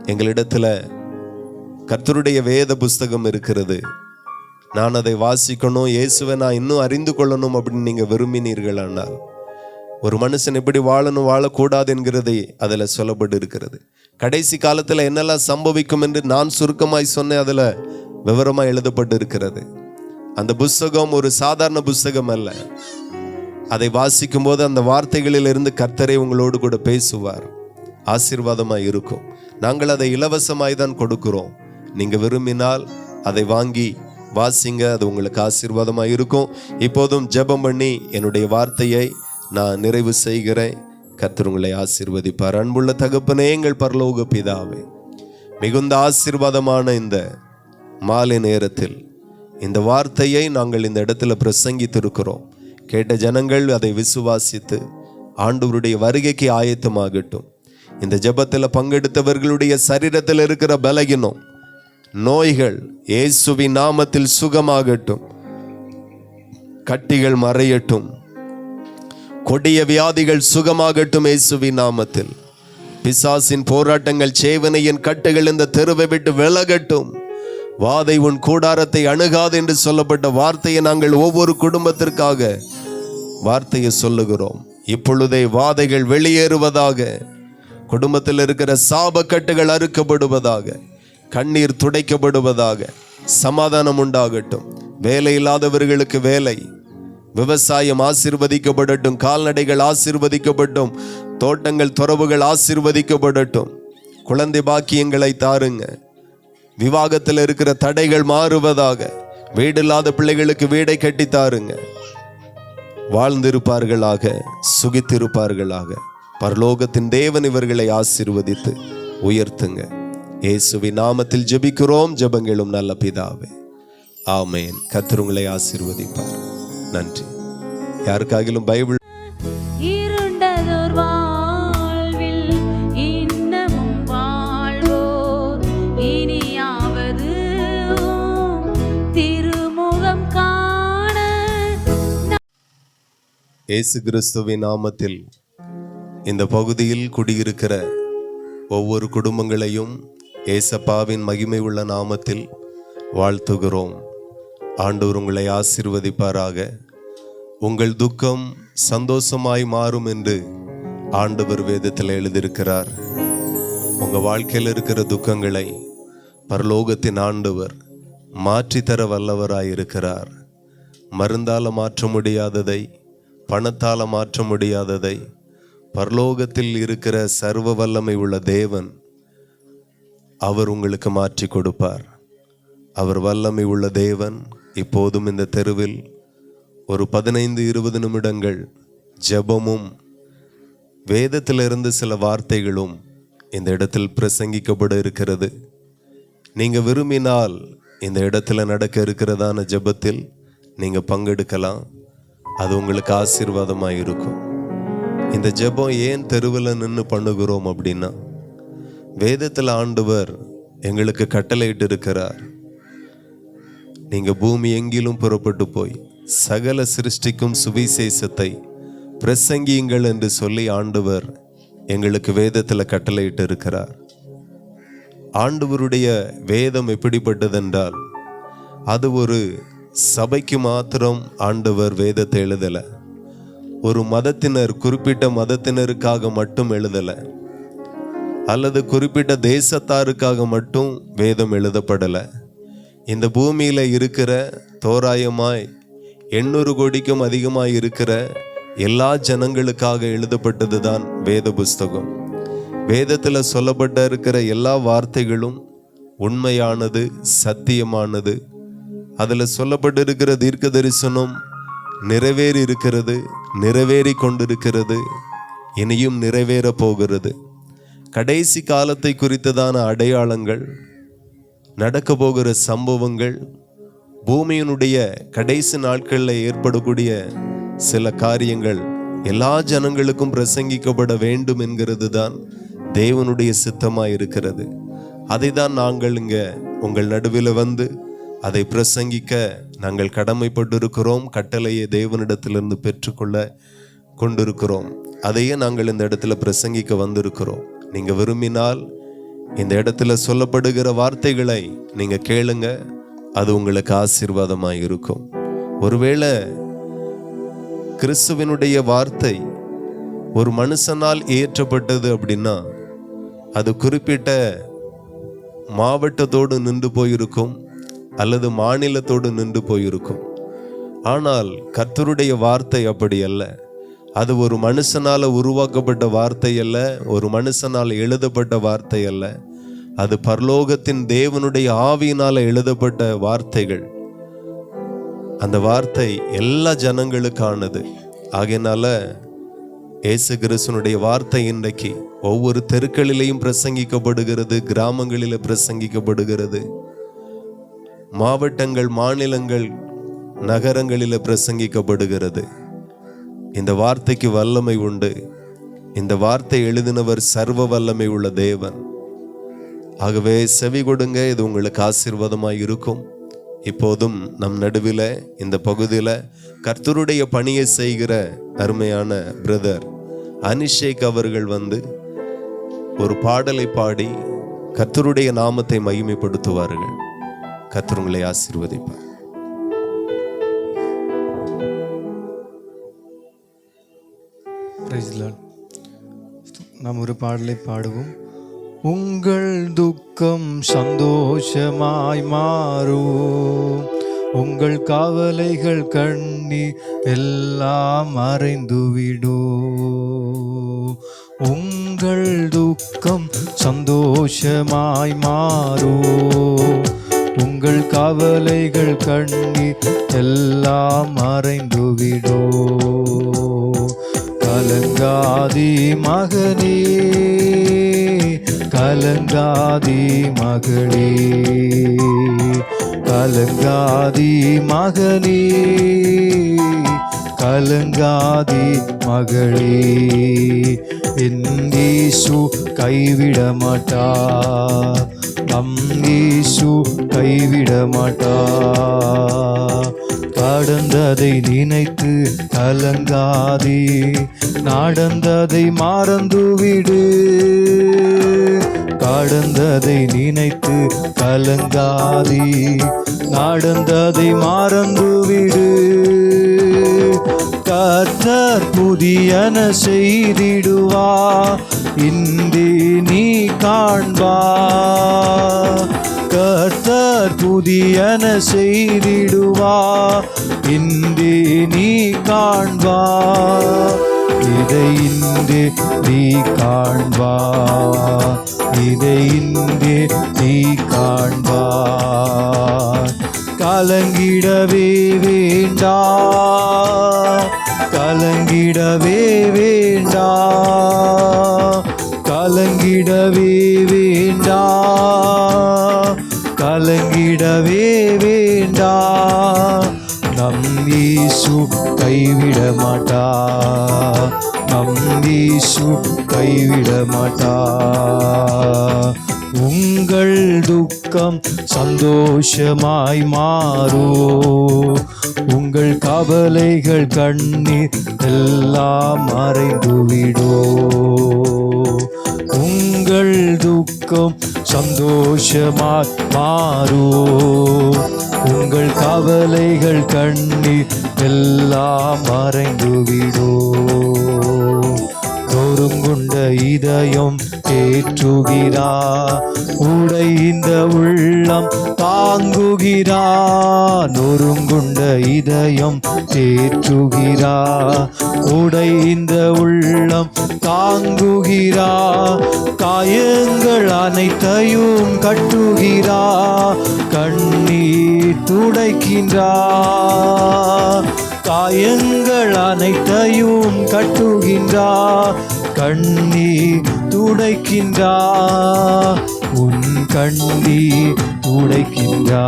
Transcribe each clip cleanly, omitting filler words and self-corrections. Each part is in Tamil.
எங்களிடத்துல கர்த்தருடைய வேத புஸ்தகம் இருக்கிறது, நான் அதை வாசிக்கணும், இயேசுவை நான் இன்னும் அறிந்து கொள்ளணும் அப்படின்னு நீங்க விரும்பினீர்களானால், ஒரு மனுஷன் எப்படி வாழணும் வாழக்கூடாது என்கிறதை அதில் சொல்லப்பட்டு இருக்கிறது. கடைசி காலத்தில் என்னெல்லாம் சம்பவிக்கும் என்று நான் சுருக்கமாய் சொன்னேன், அதில் விவரமாக எழுதப்பட்டு இருக்கிறது. அந்த புஸ்தகம் ஒரு சாதாரண புஸ்தகம் அல்ல. அதை வாசிக்கும் போது அந்த வார்த்தைகளில் இருந்து கர்த்தரை உங்களோடு கூட பேசுவார். ஆசீர்வாதமாய் இருக்கும். நாங்கள் அதை இலவசமாய் தான் கொடுக்கிறோம். நீங்க விரும்பினால் அதை வாங்கி வாசிங்க, அது உங்களுக்கு ஆசீர்வாதமாய் இருக்கும். இப்போதும் ஜெபம் பண்ணி என்னுடைய வார்த்தையை நான் நிறைவு செய்கிறேன். கர்த்தர் உங்களை ஆசீர்வதிப்பார். அன்புள்ள தகப்பனே, எங்கள் பரலோக பிதாவே, மிகுந்த ஆசீர்வாதமான இந்த மாலை நேரத்தில் இந்த வார்த்தையை நாங்கள் இந்த இடத்துல பிரசங்கித்திருக்கிறோம். கேட்ட ஜனங்கள் அதை விசுவாசித்து ஆண்டவருடைய வருகைக்கு ஆயத்தமாகட்டும். இந்த ஜெபத்தில் பங்கெடுத்தவர்களுடைய சரீரத்தில் இருக்கிற பலகீனம், நோய்கள் இயேசுவின் நாமத்தில் சுகமாகட்டும். கட்டிகள் மறையட்டும். கொடிய வியாதிகள் சுகமாகட்டும் இயேசுவின் நாமத்தில். பிசாசின் போராட்டங்கள், சேவனையின் கட்டுகள் இந்த தெருவை விட்டு விலகட்டும். வாதை உன் கூடாரத்தை அணுகாது என்று சொல்லப்பட்ட வார்த்தையை நாங்கள் ஒவ்வொரு குடும்பத்திற்காக வார்த்தையை சொல்லுகிறோம். இப்பொழுதே வாதைகள் வெளியேறுவதாக, குடும்பத்தில் இருக்கிற சாபக்கட்டுகள் அறுக்கப்படுவதாக, கண்ணீர் துடைக்கப்படுவதாக, சமாதானம் உண்டாகட்டும். வேலை இல்லாதவர்களுக்கு வேலை, விவசாயம் ஆசீர்வதிக்கப்படட்டும், கால்நடைகள் ஆசீர்வதிக்கப்பட்டும், தோட்டங்கள் துறவுகள் ஆசீர்வதிக்கப்படட்டும். குழந்தை பாக்கியங்களை தாருங்க. விவாகத்தில் இருக்கிற தடைகள் மாறுவதாக. வீடு இல்லாத பிள்ளைகளுக்கு வீடை கட்டி தாருங்க. வாழ்ந்திருப்பார்களாக, சுகித்திருப்பார்களாக. பரலோகத்தின் தேவன் இவர்களை ஆசீர்வதித்து உயர்த்துங்க. இயேசுவின் நாமத்தில் ஜெபிக்கிறோம். ஜெபங்களும் நல்ல பிதாவே, ஆமேன். கர்த்தர் உங்களை ஆசீர்வதிப்பார். நன்றி. யாருக்காகிலும் பைபிள் இயேசு கிறிஸ்துவின் நாமத்தில் இந்த பகுதியில் குடியிருக்கிற ஒவ்வொரு குடும்பங்களையும் ஏசப்பாவின் மகிமை உள்ள நாமத்தில் வாழ்த்துகிறோம். ஆண்டவர் உங்களை ஆசீர்வதிப்பாராக. உங்கள் துக்கம் சந்தோஷமாய் மாறும் என்று ஆண்டவர் வேதத்தில் எழுதியிருக்கிறார். உங்கள் வாழ்க்கையில் இருக்கிற துக்கங்களை பரலோகத்தின் ஆண்டவர் மாற்றித்தர வல்லவராயிருக்கிறார். மருந்தால் மாற்ற முடியாததை, பணத்தால் மாற்ற முடியாததை பரலோகத்தில் இருக்கிற சர்வ வல்லமை உள்ள தேவன் அவர் உங்களுக்கு மாற்றி கொடுப்பார். அவர் வல்லமை உள்ள தேவன். இப்போதும் இந்த தெருவில் ஒரு 15-20 நிமிடங்கள் ஜெபமும் வேதத்திலிருந்து சில வார்த்தைகளும் இந்த இடத்தில் பிரசங்கிக்கப்பட இருக்கிறது. நீங்கள் விரும்பினால் இந்த இடத்துல நடக்க இருக்கிறதான ஜெபத்தில் நீங்கள் பங்கெடுக்கலாம். அது உங்களுக்கு ஆசீர்வாதமாக இருக்கும். இந்த ஜெபம் ஏன் தெருவில் நின்று பண்ணுகிறோம் அப்படின்னா, வேதத்தில் ஆண்டவர் எங்களுக்கு கட்டளையிட்டு இருக்கிறார். நீங்கள் பூமி எங்கிலும் புறப்பட்டு போய் சகல சிருஷ்டிக்கும் சுவிசேஷத்தை பிரசங்கியுங்கள் என்று சொல்லி ஆண்டவர் எங்களுக்கு வேதத்தில் கட்டளையிட்டு இருக்கிறார். ஆண்டவருடைய வேதம் எப்படிப்பட்டதென்றால், அது ஒரு சபைக்கு மாத்திரம் ஆண்டவர் வேதத்தை எழுதலை. ஒரு மதத்தினர், குறிப்பிட்ட மதத்தினருக்காக மட்டும் எழுதலை, அல்லது குறிப்பிட்ட தேசத்தாருக்காக மட்டும் வேதம் எழுதப்படலை. இந்த பூமியில் இருக்கிற தோராயமாய் 800 கோடிக்கும் அதிகமாக இருக்கிற எல்லா ஜனங்களுக்காக எழுதப்பட்டது தான் வேத புஸ்தகம். வேதத்தில் சொல்லப்பட்ட இருக்கிற எல்லா வார்த்தைகளும் உண்மையானது, சத்தியமானது. அதில் சொல்லப்பட்டு இருக்கிற தீர்க்க தரிசனம் நிறைவேறி இருக்கிறது, நிறைவேறி கொண்டிருக்கிறது, இனியும் நிறைவேற போகிறது. கடைசி காலத்தை குறித்ததான அடையாளங்கள், நடக்க போகிற சம்பவங்கள், பூமியினுடைய கடைசி நாட்களில் ஏற்படக்கூடிய சில காரியங்கள் எல்லா ஜனங்களுக்கும் பிரசங்கிக்கப்பட வேண்டும் என்கிறது தான் தேவனுடைய சித்தமாக இருக்கிறது. அதை தான் நாங்கள் இங்கே உங்கள் நடுவில் வந்து அதை பிரசங்கிக்க நாங்கள் கடமைப்பட்டிருக்கிறோம். கட்டளையை தேவனிடத்திலிருந்து பெற்றுக்கொள்ள கொண்டிருக்கிறோம். அதையே நாங்கள் இந்த இடத்துல பிரசங்கிக்க வந்திருக்கிறோம். நீங்கள் விரும்பினால் இந்த இடத்துல சொல்லப்படுகிற வார்த்தைகளை நீங்க கேளுங்க, அது உங்களுக்கு ஆசீர்வாதமாய் இருக்கும். ஒருவேளை கிறிஸ்துவினுடைய வார்த்தை ஒரு மனுஷனால் ஏற்றப்பட்டது அப்படின்னா அது குறிப்பிட்ட மாவட்டத்தோடு நின்று போயிருக்கும் அல்லது மாநிலத்தோடு நின்று போயிருக்கும். ஆனால் கர்த்தருடைய வார்த்தை அப்படி அல்ல. அது ஒரு மனுஷனால் உருவாக்கப்பட்ட வார்த்தை அல்ல, ஒரு மனுஷனால் எழுதப்பட்ட வார்த்தை அல்ல. அது பரலோகத்தின் தேவனுடைய ஆவியினால் எழுதப்பட்ட வார்த்தைகள். அந்த வார்த்தை எல்லா ஜனங்களுக்கானது. ஆகையினால இயேசு கிறிஸ்துவினுடைய வார்த்தை இன்றைக்கு ஒவ்வொரு தெருக்களிலேயும் பிரசங்கிக்கப்படுகிறது, கிராமங்களில் பிரசங்கிக்கப்படுகிறது, மாவட்டங்கள், மாநிலங்கள், நகரங்களில் பிரசங்கிக்கப்படுகிறது. இந்த வார்த்தைக்கு வல்லமை உண்டு. இந்த வார்த்தை எழுதினவர் சர்வ வல்லமை உள்ள தேவன். ஆகவே செவி கொடுங்க, இது உங்களுக்கு ஆசீர்வாதமாய் இருக்கும். இப்போதும் நம் நடுவில் இந்த பகுதியில் கர்த்தருடைய பணியை செய்கிற அருமையான பிரதர் அனிஷேக் அவர்கள் ஒரு பாடலை பாடி கர்த்தருடைய நாமத்தை மகிமைப்படுத்துவார்கள். கர்த்தர் உங்களை ஆசீர்வதிப்பார். நாம் ஒரு பாடலை பாடுவோம். உங்கள் துக்கம் சந்தோஷமாய் மாறும், உங்கள் கவலைகள் கண்ணீர் எல்லாம் மறைந்துவிடும். உங்கள் துக்கம் சந்தோஷமாய் மாறும், உங்கள் கவலைகள் கண்ணீர் எல்லாம் மறைந்துவிடும். கலங்காதி மகனே, கலங்காதி மகளே, கலங்காதி மகனே, கலங்காதி மகளே. என் இயேசு கைவிட மாட்டார், நம் இயேசு கைவிட மாட்டார். கடந்ததை நினைத்து கலங்காதே, நடந்ததை மறந்துவிடு. கடந்ததை நினைத்து கலங்காதே, நடந்ததை மறந்துவிடு. கர்த்தர் புதியன செய்திடுவா, இன்றே நீ காண்பா. கர்த்தர் புதியன செய்திடுவா, இன்றே நீ காண்பா. இதை இன்றே நீ காண்பா, இதை இன்றே நீ காண்பா. கலங்கிடவே வேண்டா, கலங்கிடவே வேண்டா, கலங்கிடவே வேண்டா, கலங்கிடவே வேண்டா. நம் இயேசு கைவிட மாட்டா, நம் இயேசு கைவிட மாட்டா. உங்கள் துக்கம் சந்தோஷமாய் மாறும், உங்கள் கவலைகள் கண்ணீர் எல்லாம் மறைந்துவிடும். உங்கள் துக்கம் சந்தோஷமாய் மாறும், உங்கள் கவலைகள் கண்ணீர் எல்லாம் மறைந்துவிடும். நொறுங்குண்ட இதயம் தேற்றுகிறா, உடைந்த உள்ளம் தாங்குகிறா. நொறுங்குண்ட இதயம் தேற்றுகிறா, உடைந்த உள்ளம் தாங்குகிறா. காயங்கள் அனைத்தையும் கட்டுகிறா, கண்ணீர் துடைக்கின்றா. காயங்கள் அனைத்தையும் கட்டுகின்றா, கண்ணீர் துடைக்கின்றா. உன் கண்ணீர் துடைக்கின்றா,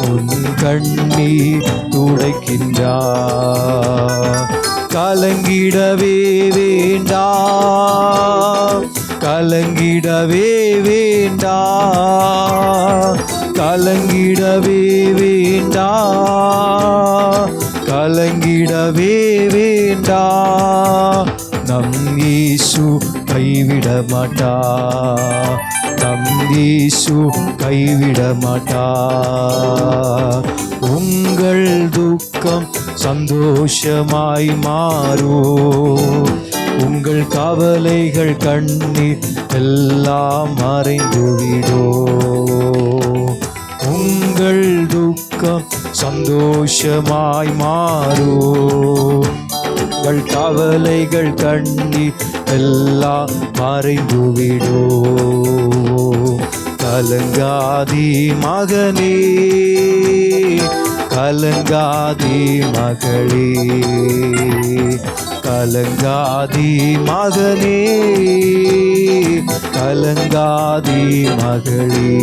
உன் கண்ணீர் துடைக்கின்றா. கலங்கிடவே வேண்டா, கலங்கிடவே வேண்டா, கலங்கிடவே வேண்டா, கலங்கிடவே வேண்டா. நம் இயேசு கைவிட மாட்டா, இயேசு கைவிட மாட்டார். உங்கள் துக்கம் சந்தோஷமாய் மாறும். உங்கள் கவலைகள் கண்ணீர் எல்லாம் மறைந்துவிடும். உங்கள் துக்கம் சந்தோஷமாய் மாறும். உங்கள் கவலைகள் கண்ணீர் எல்லாம் மறைந்துவிடும். கலங்காதே மகனே, கலங்காதே மகளே, கலங்காதே மகனே, கலங்காதே மகளே.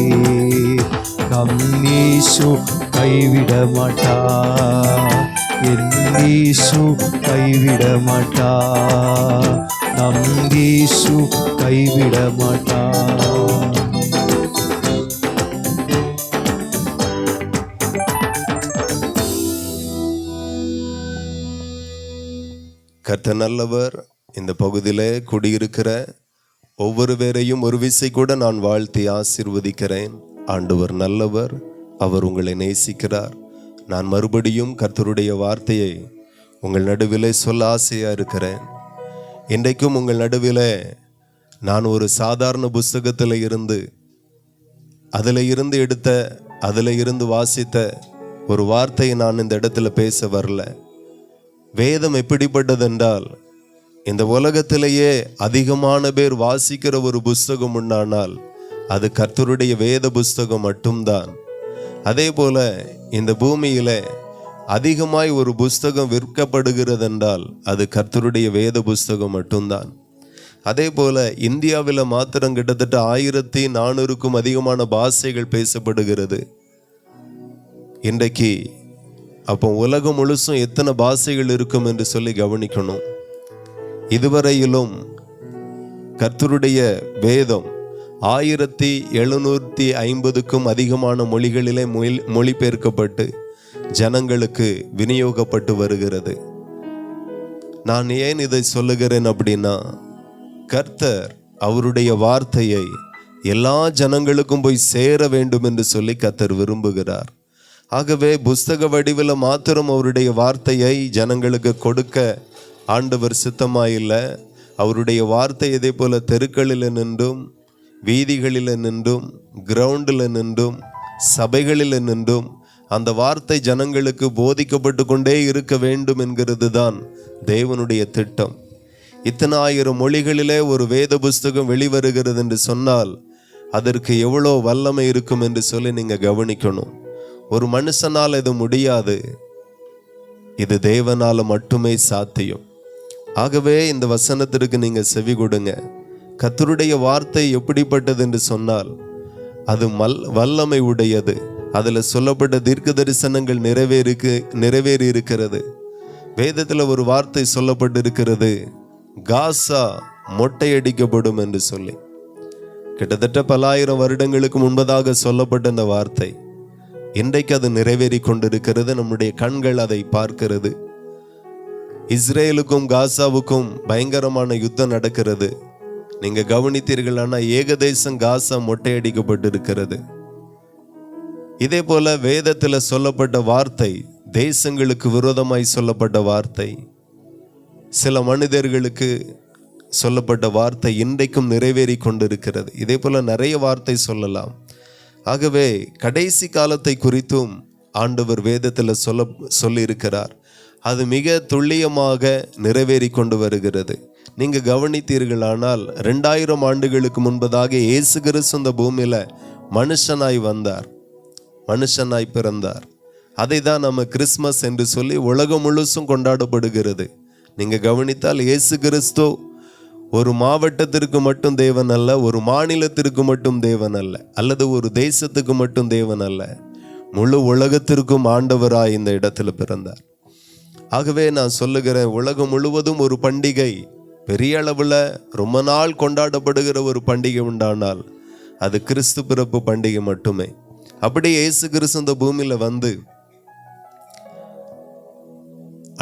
நம் இயேசு கைவிட மாட்டார். என் இயேசு கைவிட மாட்டார். நம் இயேசு கைவிட மாட்டார். கர்த்தர் நல்லவர். இந்த பகுதியிலே குடியிருக்கிற ஒவ்வொரு பேரையும் ஒரு விசை கூட நான் வாழ்த்தி ஆசீர்வதிக்கிறேன். ஆண்டவர் நல்லவர், அவர் உங்களை நேசிக்கிறார். நான் மறுபடியும் கர்த்தருடைய வார்த்தையை உங்கள் நடுவிலே சொல்ல ஆசையா இருக்கிறேன். இன்றைக்கும் உங்கள் நடுவிலே நான் ஒரு சாதாரண புஸ்தகத்தில் இருந்து அதில் இருந்து வாசித்த ஒரு வார்த்தையை நான் இந்த இடத்துல பேச வரல. வேதம் எப்படிப்பட்டதென்றால், இந்த உலகத்திலேயே அதிகமான பேர் வாசிக்கிற ஒரு புஸ்தகம் உண்டானால் அது கர்த்தருடைய வேத புஸ்தகம் மட்டும்தான். அதே போல இந்த பூமியில அதிகமாய் ஒரு புஸ்தகம் விற்கப்படுகிறது என்றால் அது கர்த்தருடைய வேத புஸ்தகம் மட்டும்தான். அதே போல இந்தியாவில் மாத்திரம் கிட்டத்தட்ட 1400க்கும் அதிகமான பாஷைகள் பேசப்படுகிறது. இன்றைக்கு அப்போ உலகம் முழுசும் எத்தனை பாஷைகள் இருக்கும் என்று சொல்லி கவனிக்கணும். இதுவரையிலும் கர்த்தருடைய வேதம் 1750க்கும் அதிகமான மொழிகளிலே மொழிபெயர்க்கப்பட்டு ஜனங்களுக்கு விநியோகப்பட்டு வருகிறது. நான் ஏன் இதை சொல்லுகிறேன் அப்படின்னா, கர்த்தர் அவருடைய வார்த்தையை எல்லா ஜனங்களுக்கும் போய் சேர வேண்டும் என்று சொல்லி கர்த்தர் விரும்புகிறார். ஆகவே புஸ்தக வடிவில் மாத்திரம் அவருடைய வார்த்தையை ஜனங்களுக்கு கொடுக்க ஆண்டவர் சித்தமாயில்லை. அவருடைய வார்த்தை இதே போல தெருக்களில் நின்றும், வீதிகளில் நின்றும், கிரவுண்டில் நின்றும், சபைகளில் நின்றும் அந்த வார்த்தை ஜனங்களுக்கு போதிக்கப்பட்டு கொண்டே இருக்க வேண்டும் என்கிறது தான் தேவனுடைய திட்டம். இத்தனை ஆயிரம் மொழிகளிலே ஒரு வேத புஸ்தகம் வெளிவருகிறது என்று சொன்னால் அதற்கு எவ்வளோ வல்லமை இருக்கும் என்று சொல்லி நீங்கள் கவனிக்கணும். ஒரு மனுஷனால் இது முடியாது, இது தேவனால மட்டுமே சாத்தியம். ஆகவே இந்த வசனத்திற்கு நீங்கள் செவி கொடுங்க. கர்த்தருடைய வார்த்தை எப்படிப்பட்டது என்று சொன்னால் அது வல்லமை உடையது. அதில் சொல்லப்பட்ட தீர்க்க தரிசனங்கள் நிறைவேறி இருக்கிறது. வேதத்தில் ஒரு வார்த்தை சொல்லப்பட்டிருக்கிறது, காசா மொட்டையடிக்கப்படும் என்று சொல்லி. கிட்டத்தட்ட பல ஆயிரம் வருடங்களுக்கு முன்பதாக சொல்லப்பட்ட அந்த வார்த்தை இன்றைக்கு அது நிறைவேறி கொண்டிருக்கிறது. நம்முடைய கண்கள் அதை பார்க்கிறது. இஸ்ரேலுக்கும் காசாவுக்கும் பயங்கரமான யுத்தம் நடக்கிறது. நீங்க கவனித்தீர்களானா ஏகதேசம் காசா மொட்டையடிக்கப்பட்டிருக்கிறது. இதே போல வேதத்தில் சொல்லப்பட்ட வார்த்தை தேசங்களுக்கு விரோதமாய் சொல்லப்பட்ட வார்த்தை, சில மனிதர்களுக்கு சொல்லப்பட்ட வார்த்தை இன்றைக்கும் நிறைவேறி கொண்டிருக்கிறது. இதே போல நிறைய வார்த்தை சொல்லலாம். ஆகவே கடைசி காலத்தை குறித்தும் ஆண்டவர் வேதத்தில் சொல்லி இருக்கிறார். அது மிக துல்லியமாக நிறைவேறி கொண்டு வருகிறது. நீங்க கவனித்தீர்களானால் 2000 ஆண்டுகளுக்கு முன்பதாக இயேசு கிறிஸ்து இந்த பூமியில மனுஷனாய் வந்தார், மனுஷனாய் பிறந்தார். அதை தான் நம்ம கிறிஸ்மஸ் என்று சொல்லி உலகம் முழுசும் கொண்டாடப்படுகிறது. நீங்க கவனித்தால் இயேசு கிறிஸ்து ஒரு மாவட்டத்திற்கு மட்டும் தேவன் அல்ல, ஒரு மாநிலத்திற்கு மட்டும் தேவன் அல்ல, அல்லது ஒரு தேசத்துக்கு மட்டும் தேவன் அல்ல, முழு உலகத்திற்கும் ஆண்டவராய் இந்த இடத்துல பிறந்தார். ஆகவே நான் சொல்லுகிறேன், உலகம் முழுவதும் ஒரு பண்டிகை பெரிய அளவில் ரொம்ப நாள் கொண்டாடப்படுகிற ஒரு பண்டிகை உண்டானால் அது கிறிஸ்து பிறப்பு பண்டிகை மட்டுமே. அப்படி இயேசு கிறிஸ்து இந்த பூமியில வந்து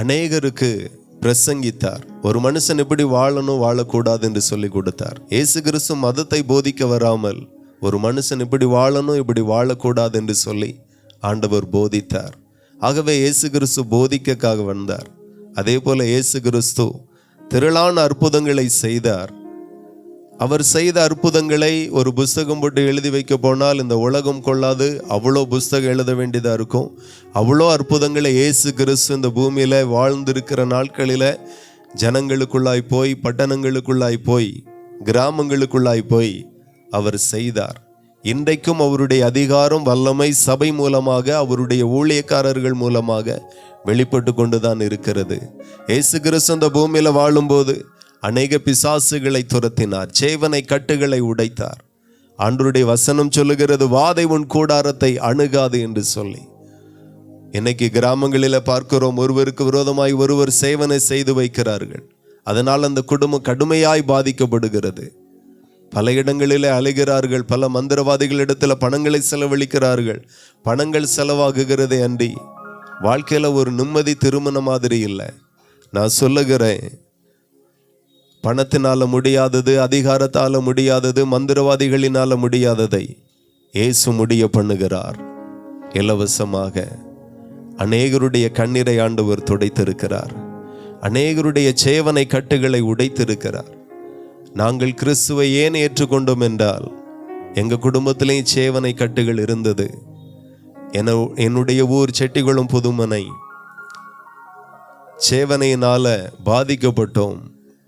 அநேகருக்கு பிரசங்கித்தார். ஒரு மனுஷன் எப்படி வாழணும் வாழக்கூடாது என்று சொல்லி கொடுத்தார். இயேசு கிறிஸ்து மதத்தை போதிக்க வராமல் ஒரு மனுஷன் இப்படி வாழணும், இப்படி வாழக்கூடாது என்று சொல்லி ஆண்டவர் போதித்தார். ஆகவே இயேசு கிறிஸ்து போதிக்கக்காக வந்தார். அதே போல இயேசு கிறிஸ்து திரளான அற்புதங்களை செய்தார். அவர் செய்த அற்புதங்களை ஒரு புஸ்தகம் போட்டு எழுதி வைக்க போனால் இந்த உலகம் கொள்ளாது. அவ்வளோ புஸ்தகம் எழுத வேண்டியதாக இருக்கும். அவ்வளோ அற்புதங்களை இயேசு கிறிஸ்து இந்த பூமியில் வாழ்ந்திருக்கிற நாட்களில் ஜனங்களுக்குள்ளாய் போய், பட்டணங்களுக்குள்ளாய் போய், கிராமங்களுக்குள்ளாய் போய் அவர் செய்தார். இன்றைக்கும் அவருடைய அதிகாரம், வல்லமை சபை மூலமாக, அவருடைய ஊழியக்காரர்கள் மூலமாக வெளிப்பட்டு கொண்டுதான் இருக்கிறது. இயேசு கிறிஸ்து இந்த பூமியில் வாழும்போது அநேக பிசாசுகளை துரத்தினார், சேவனை கட்டுகளை உடைத்தார். ஆண்டவருடைய வசனம் சொல்லுகிறது, வாதை உன் கூடாரத்தை அணுகாது என்று சொல்லி. இன்னைக்கு கிராமங்களில் பார்க்கிறோம், ஒருவருக்கு விரோதமாய் ஒருவர் சேவனை செய்து வைக்கிறார்கள். அதனால் அந்த குடும்பம் கடுமையாய் பாதிக்கப்படுகிறது. பல இடங்களிலே அழுகிறார்கள். பல மந்திரவாதிகளிடத்தில் பணங்களை செலவழிக்கிறார்கள். பணங்கள் செலவாகுகிறதே அன்றி வாழ்க்கையில் ஒரு நிம்மதி திருமண மாதிரி இல்லை. நான் சொல்லுகிறேன், பணத்தினால முடியாதது, அதிகாரத்தால முடியாதது, மந்திரவாதிகளினால முடியாததை இயேசு முடிய பண்ணுகிறார். இலவசமாக அநேகருடைய கண்ணீரை ஆண்டவர் துடைத்திருக்கிறார். அநேகருடைய சேவனை கட்டுகளை உடைத்திருக்கிறார். நாங்கள் கிறிஸ்துவை ஏன் ஏற்றுக்கொண்டோம் என்றால், எங்கள் குடும்பத்திலேயும் சேவனை கட்டுகள் இருந்தது. என்னுடைய ஊர் செட்டிகுளம் புதுமனை. சேவனையினால பாதிக்கப்பட்டோம்.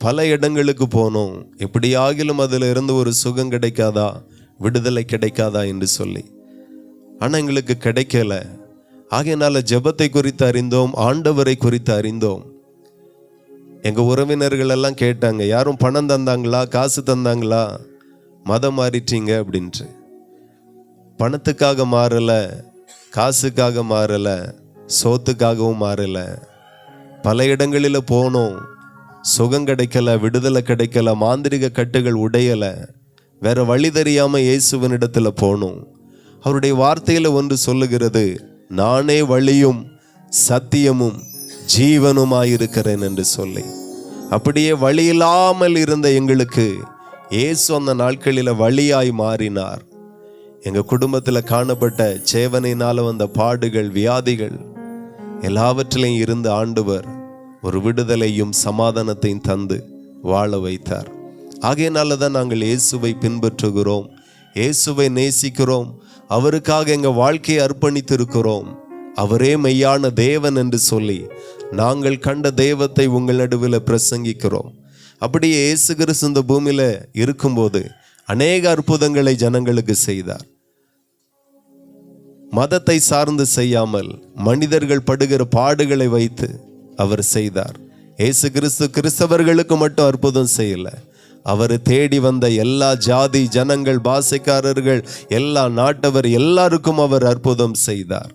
பல இடங்களுக்கு போனோம். எப்படியாகிலும் அதில் இருந்து ஒரு சுகம் கிடைக்காதா, விடுதலை கிடைக்காதா என்று சொல்லி. ஆனால் எங்களுக்கு கிடைக்கல. ஆகையினால ஜெபத்தை குறித்து அறிந்தோம், ஆண்டவரை குறித்து அறிந்தோம். எங்கள் உறவினர்கள் எல்லாம் கேட்டாங்க, யாரும் பணம் தந்தாங்களா, காசு தந்தாங்களா, மதம் மாறிட்டீங்க அப்படின்ட்டு. பணத்துக்காக மாறலை, காசுக்காக மாறலை, சோத்துக்காகவும் மாறலை. பல இடங்களில் போனோம், சுகம் கிடைக்கல, விடுதலை கிடைக்கல, மாந்திரிக கட்டுகள் உடையலை. வேற வழி தெரியாமல் இயேசுவனிடத்தில் போனோம். அவருடைய வார்த்தையில் ஒன்று சொல்லுகிறது, நானே வழியும் சத்தியமும் ஜீவனுமாயிருக்கிறேன் என்று சொல்லி. அப்படியே வழி இல்லாமல் இருந்த எங்களுக்கு இயேசு அந்த நாட்களில் வழியாய் மாறினார். எங்கள் குடும்பத்தில் காணப்பட்ட சேவனையினால் வந்த பாடுகள், வியாதிகள் எல்லாவற்றிலையும் இருந்து ஆண்டவர் ஒரு விடுதலையும் சமாதானத்தையும் தந்து வாழ வைத்தார். ஆகையினால தான் நாங்கள் இயேசுவை பின்பற்றுகிறோம், இயேசுவை நேசிக்கிறோம், அவருக்காக எங்கள் வாழ்க்கையை அர்ப்பணித்திருக்கிறோம். அவரே மெய்யான தேவன் என்று சொல்லி நாங்கள் கண்ட தெய்வத்தை உங்கள் நடுவில் பிரசங்கிக்கிறோம். அப்படியே இயேசு கிறிஸ்து இந்த பூமியில் இருக்கும்போது அநேக அற்புதங்களை ஜனங்களுக்கு செய்தார். மதத்தை சார்ந்து செய்யாமல் மனிதர்கள் படுகிற பாடுகளை வைத்து அவர் செய்தார். இயேசு கிறிஸ்து கிறிஸ்தவர்களுக்கு மட்டும் அற்புதம் செய்யல, அவர் தேடி வந்த எல்லா ஜாதி ஜனங்கள், பாசைக்காரர்கள், எல்லா நாட்டவர் எல்லாருக்கும் அவர் அற்புதம் செய்தார்.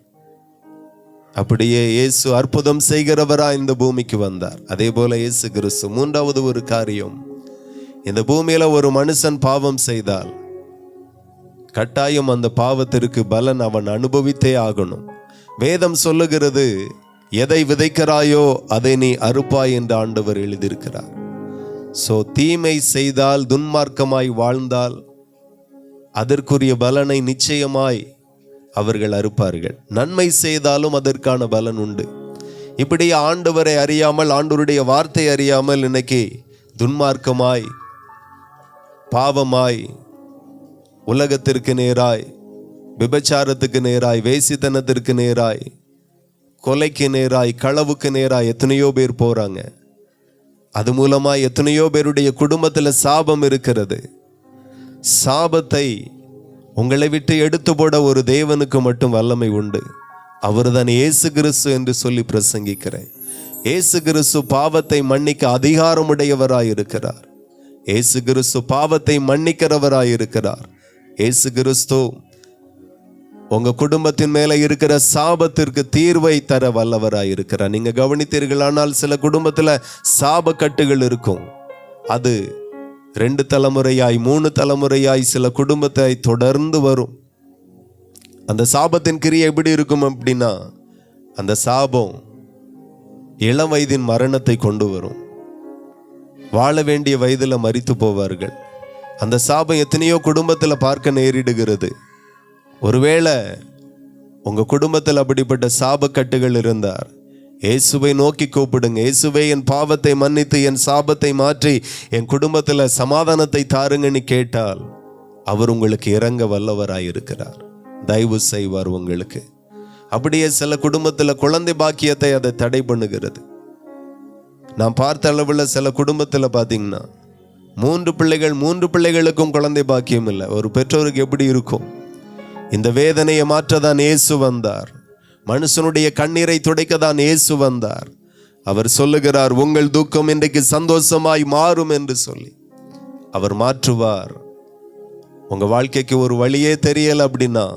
அப்படியே இயேசு அற்புதம் செய்கிறவரா இந்த பூமிக்கு வந்தார். அதே போல இயேசு கிறிஸ்து மூன்றாவது ஒரு காரியம், இந்த பூமியில ஒரு மனுஷன் பாவம் செய்தால் கட்டாயம் அந்த பாவத்திற்கு பலன் அவன் அனுபவித்தே ஆகணும். வேதம் சொல்லுகிறது, எதை விதைக்கிறாயோ அதை நீ அறுப்பாய் என்று ஆண்டவர் எழுதியிருக்கிறார். தீமை செய்தால், துன்மார்க்கமாய் வாழ்ந்தால் அதற்குரிய பலனை நிச்சயமாய் அவர்கள் அறுப்பார்கள். நன்மை செய்தாலும் அதற்கான பலன் உண்டு. இப்படி ஆண்டவரை அறியாமல், ஆண்டவருடைய வார்த்தை அறியாமல் இன்னைக்கு துன்மார்க்கமாய், பாவமாய், உலகத்திற்கு நேராய், விபச்சாரத்துக்கு நேராய், வேசித்தனத்திற்கு நேராய், கொலைக்கு நேராய், களவுக்கு நேராய் எத்தனையோ பேர் போறாங்க. அது மூலமாய் எத்தனையோ பேருடைய குடும்பத்தில் சாபம் இருக்கிறது. சாபத்தை உங்களை விட்டு எடுத்து போட ஒரு தேவனுக்கு மட்டும் வல்லமை உண்டு. அவர்தான் இயேசு கிறிஸ்து என்று சொல்லி பிரசங்கிக்கிறேன். இயேசு கிறிஸ்து பாவத்தை மன்னிக்க அதிகாரமுடையவராயிருக்கிறார். இயேசு கிறிஸ்து பாவத்தை மன்னிக்கிறவராயிருக்கிறார். இயேசு கிறிஸ்து உங்க குடும்பத்தின் மேல இருக்கிற சாபத்திற்கு தீர்வை தர வல்லவராயிருக்கிறார். நீங்க கவனித்தீர்களானால் சில குடும்பத்துல சாப கட்டுகள் இருக்கும். அது 2 தலைமுறையாய் 3 தலைமுறையாய் சில குடும்பத்தை தொடர்ந்து வரும். அந்த சாபத்தின் கிரியை எப்படி இருக்கும் அப்படின்னா, அந்த சாபம் இளம் வயதின் மரணத்தை கொண்டு வரும். வாழ வேண்டிய வயதில் மரித்து போவார்கள். அந்த சாபம் எத்தனையோ குடும்பத்தில் பார்க்க நேரிடுகிறது. ஒருவேளை உங்க குடும்பத்தில் அப்படிப்பட்ட சாபக்கட்டுகள் இருந்தார், இயேசுவை நோக்கி கூப்பிடுங்க. இயேசுவே, என் பாவத்தை மன்னித்து என் சாபத்தை மாற்றி என் குடும்பத்தில் சமாதானத்தை தாருங்கன்னு கேட்டால் அவர் உங்களுக்கு இறங்க வல்லவராயிருக்கிறார், தயவு செய்வார் உங்களுக்கு. அப்படியே சில குடும்பத்தில் குழந்தை பாக்கியத்தை அதை தடை பண்ணுகிறது. நான் பார்த்த அளவில் சில குடும்பத்தில் பார்த்தீங்கன்னா 3 பிள்ளைகள், 3 பிள்ளைகளுக்கும் குழந்தை பாக்கியம் இல்லை. ஒரு பெற்றோருக்கு எப்படி இருக்கும்? இந்த வேதனையை மாற்றதான் இயேசு வந்தார். மனுஷனுடைய கண்ணீரை துடைக்க தான் இயேசு வந்தார். அவர் சொல்லுகிறார், உங்கள் துக்கம் இன்றைக்கு சந்தோஷமாய் மாறும் என்று சொல்லி அவர் மாற்றுவார். உங்க வாழ்க்கைக்கு ஒரு வழியே தெரியல அப்படின்னா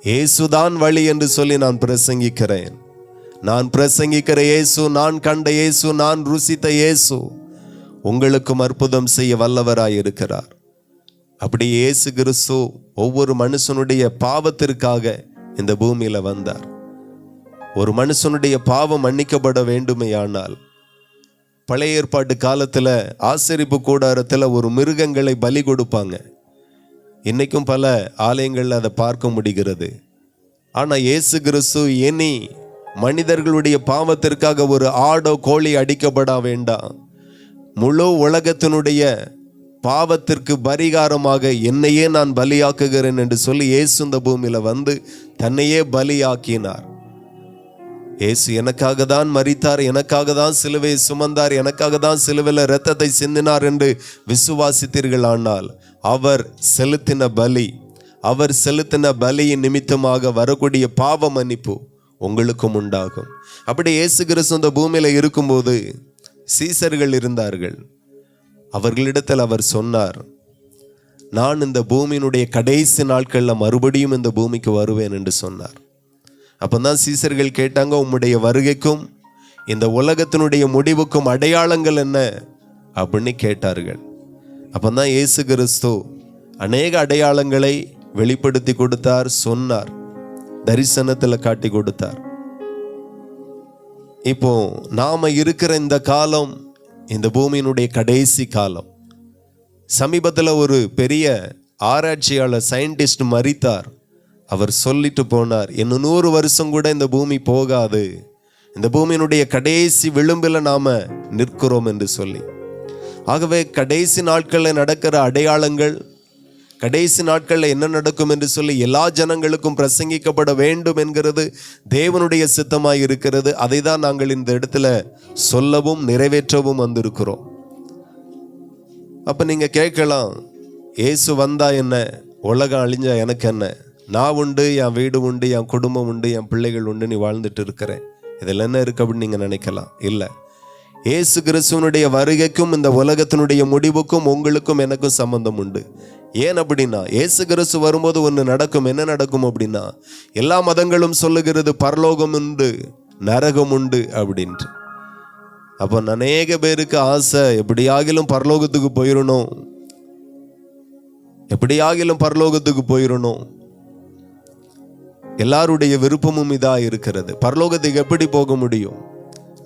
இயேசுதான் வழி என்று சொல்லி நான் பிரசங்கிக்கிறேன். நான் பிரசங்கிக்கிற இயேசு, நான் கண்ட இயேசு, நான் ருசித்த இயேசு உங்களுக்கும் அற்புதம் செய்ய வல்லவராயிருக்கிறார். அப்படி இயேசு கிறிஸ்து ஒவ்வொரு மனுஷனுடைய பாவத்திற்காக இந்த பூமியில வந்தார். ஒரு மனுஷனுடைய பாவம் மன்னிக்கப்பட வேண்டுமேயானால் பழைய ஏற்பாட்டு காலத்துல ஆசரிப்பு கூடாரத்துல ஒரு மிருகங்களை பலி கொடுப்பாங்க. இன்னைக்கும் பல ஆலயங்கள்ல அதை பார்க்க முடிகிறது. ஆனா இயேசு கிறிஸ்து இனி மனிதர்களுடைய பாவத்திற்காக ஒரு ஆடோ கோழி அடிக்கப்பட வேண்டாம், முழு உலகத்தினுடைய பாவத்திற்கு பரிகாரமாக என்னையே நான் பலியாக்குகிறேன் என்று சொல்லி இயேசு இந்த பூமியில வந்து தன்னையே பலியாக்கினார். இயேசு எனக்காக தான் மரித்தார், எனக்காக தான் சிலுவையை சுமந்தார், எனக்காக தான் சிலுவையில் இரத்தத்தை சிந்தினார் என்று விசுவாசித்தீர்கள். ஆனால் அவர் செலுத்தின பலியின் நிமித்தமாக வரக்கூடிய பாவ மன்னிப்பு உங்களுக்கும் உண்டாகும். அப்படி இயேசு கிறிஸ்து இந்த பூமியில இருக்கும்போது சீசர்கள் இருந்தார்கள். அவர்களிடத்தில் அவர் சொன்னார், நான் இந்த பூமியினுடைய கடைசி நாட்களில் மறுபடியும் இந்த பூமிக்கு வருவேன் என்று சொன்னார். அப்போதான் சீசர்கள் கேட்டாங்க, உம்முடைய வருகைக்கும் இந்த உலகத்தினுடைய முடிவுக்கும் அடையாளங்கள் என்ன அப்படின்னு கேட்டார்கள். அப்போதான் இயேசு கிறிஸ்து அநேக அடையாளங்களை வெளிப்படுத்தி கொடுத்தார், சொன்னார், தரிசனத்தில் காட்டி கொடுத்தார். இப்போ நாம இருக்கிற இந்த காலம் இந்த பூமியினுடைய கடைசி காலம். சமீபத்தில் ஒரு பெரிய ஆராய்ச்சியாளர் சயின்டிஸ்ட் மரித்தார். அவர் சொல்லிட்டு போனார், இன்னும் 100 வருஷம் கூட இந்த பூமி போகாது, இந்த பூமியினுடைய கடைசி விளிம்பில் நாம நிற்கிறோம் என்று சொல்லி. ஆகவே கடைசி நாட்களில் நடக்கிற அடையாளங்கள், கடைசி நாட்களில் என்ன நடக்கும் என்று சொல்லி எல்லா ஜனங்களுக்கும் பிரசங்கிக்கப்பட வேண்டும் என்கிறது தேவனுடைய சித்தமாய் இருக்கிறது. அதை தான் நாங்கள் இந்த இடத்துல சொல்லவும் நிறைவேற்றவும் வந்திருக்கிறோம். அப்ப நீங்க கேட்கலாம், இயேசு வந்தா என்ன, உலகம் அழிஞ்சா எனக்கு என்ன, நான் உண்டு, என் வீடு உண்டு, என் குடும்பம் உண்டு, என் பிள்ளைகள் உண்டு, நீ வாழ்ந்துட்டு இருக்கிறேன், இதில் என்ன இருக்கு அப்படின்னு நீங்க நினைக்கலாம். இல்லை, இயேசு கிறிஸ்துவனுடைய வருகைக்கும் இந்த உலகத்தினுடைய முடிவுக்கும் உங்களுக்கும் எனக்கும் சம்பந்தம் உண்டு. ஏன் அப்படின்னா இயேசு கிறிஸ்து வரும்போது ஒன்று நடக்கும். என்ன நடக்கும் அப்படின்னா, எல்லா மதங்களும் சொல்லுகிறது பரலோகம் உண்டு, நரகம் உண்டு அப்படின்ட்டு. அப்போ அநேக பேருக்கு ஆசை, எப்படியாகிலும் பரலோகத்துக்கு போயிடணும், எப்படியாகிலும் பரலோகத்துக்கு போயிடணும். எல்லாருடைய விருப்பமும் இதா இருக்கிறது. பரலோகத்துக்கு எப்படி போக முடியும்?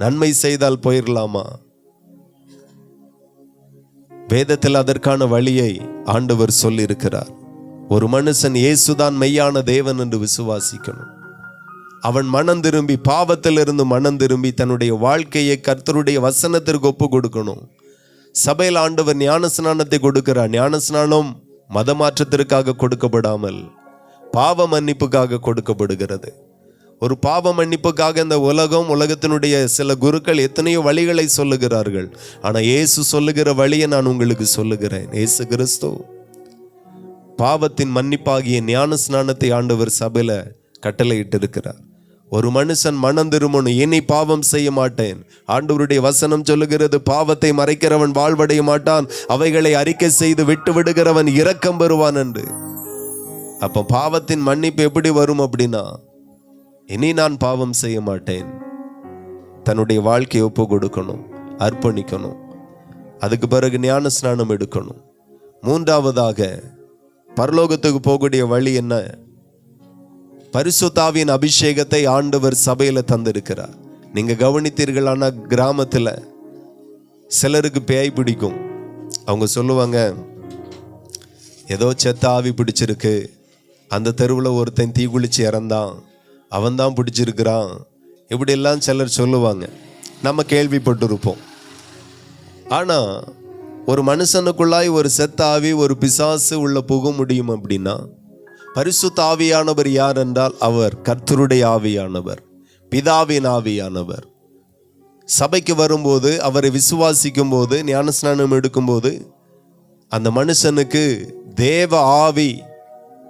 நன்மை செய்தால் போயிடலாமா? வேதத்தில் அதற்கான வழியை ஆண்டவர் சொல்லி இருக்கிறார். ஒரு மனுஷன் இயேசுதான் மெய்யான தேவன் என்று விசுவாசிக்கணும். அவன் மனம் திரும்பி, பாவத்திலிருந்து மனம் திரும்பி தன்னுடைய வாழ்க்கையை கர்த்தருடைய வசனத்திற்கு ஒப்பு கொடுக்கணும். சபையில் ஆண்டவர் ஞானஸ்நானத்தை கொடுக்கிறார். ஞானஸ்நானம் மத மாற்றத்திற்காக கொடுக்கப்படாமல் பாவ மன்னிப்புக்காக கொடுக்கப்படுகிறது. ஒரு பாவ மன்னிப்புக்காக இந்த உலகத்தினுடைய சில குருக்கள் எத்தனையோ வழிகளை சொல்லுகிறார்கள். ஆனால் இயேசு சொல்லுகிற வழியை நான் உங்களுக்கு சொல்லுகிறேன். இயேசு கிறிஸ்து பாவத்தின் மன்னிப்பாகிய ஞான ஸ்நானத்தை ஆண்டவர் சபையில கட்டளையிட்டு இருக்கிறார். ஒரு மனுஷன் மனம் திரும்பணும், இனி பாவம் செய்ய மாட்டேன். ஆண்டவருடைய வசனம் சொல்லுகிறது, பாவத்தை மறைக்கிறவன் வாழ்வடைய மாட்டான், அவைகளை அறிக்கை செய்து விட்டு விடுகிறவன் இரக்கம் பெறுவான் என்று. அப்ப பாவத்தின் மன்னிப்பு எப்படி வரும் அப்படின்னா, இனி நான் பாவம் செய்ய மாட்டேன், தன்னுடைய வாழ்க்கையை ஒப்பு கொடுக்கணும், அர்ப்பணிக்கணும். அதுக்கு பிறகு ஞான ஸ்நானம் எடுக்கணும். மூன்றாவதாக பரலோகத்துக்கு போகக்கூடிய வழி என்ன? பரிசுத்தாவின் அபிஷேகத்தை ஆண்டவர் சபையில தந்திருக்கிறார். நீங்க கவனித்தீர்களான கிராமத்துல சிலருக்கு பேய் பிடிக்கும். அவங்க சொல்லுவாங்க, ஏதோ செத்த ஆவி பிடிச்சிருக்கு, அந்த தெருவில் ஒருத்தன் தீக்குளிச்சு இறந்தான், அவன்தான் பிடிச்சிருக்கிறான், இப்படியெல்லாம் சிலர் சொல்லுவாங்க, நம்ம கேள்விப்பட்டிருப்போம். ஆனால் ஒரு மனுஷனுக்குள்ளாய் ஒரு செத்த ஆவி, ஒரு பிசாசு உள்ள புக முடியும் அப்படின்னா, பரிசுத்த ஆவியானவர் யார் என்றால் அவர் கர்த்தருடைய ஆவியானவர், பிதாவின் ஆவியானவர். சபைக்கு வரும்போது, அவரை விசுவாசிக்கும் போது, ஞானஸ்நானம் எடுக்கும்போது அந்த மனுஷனுக்கு தேவ ஆவி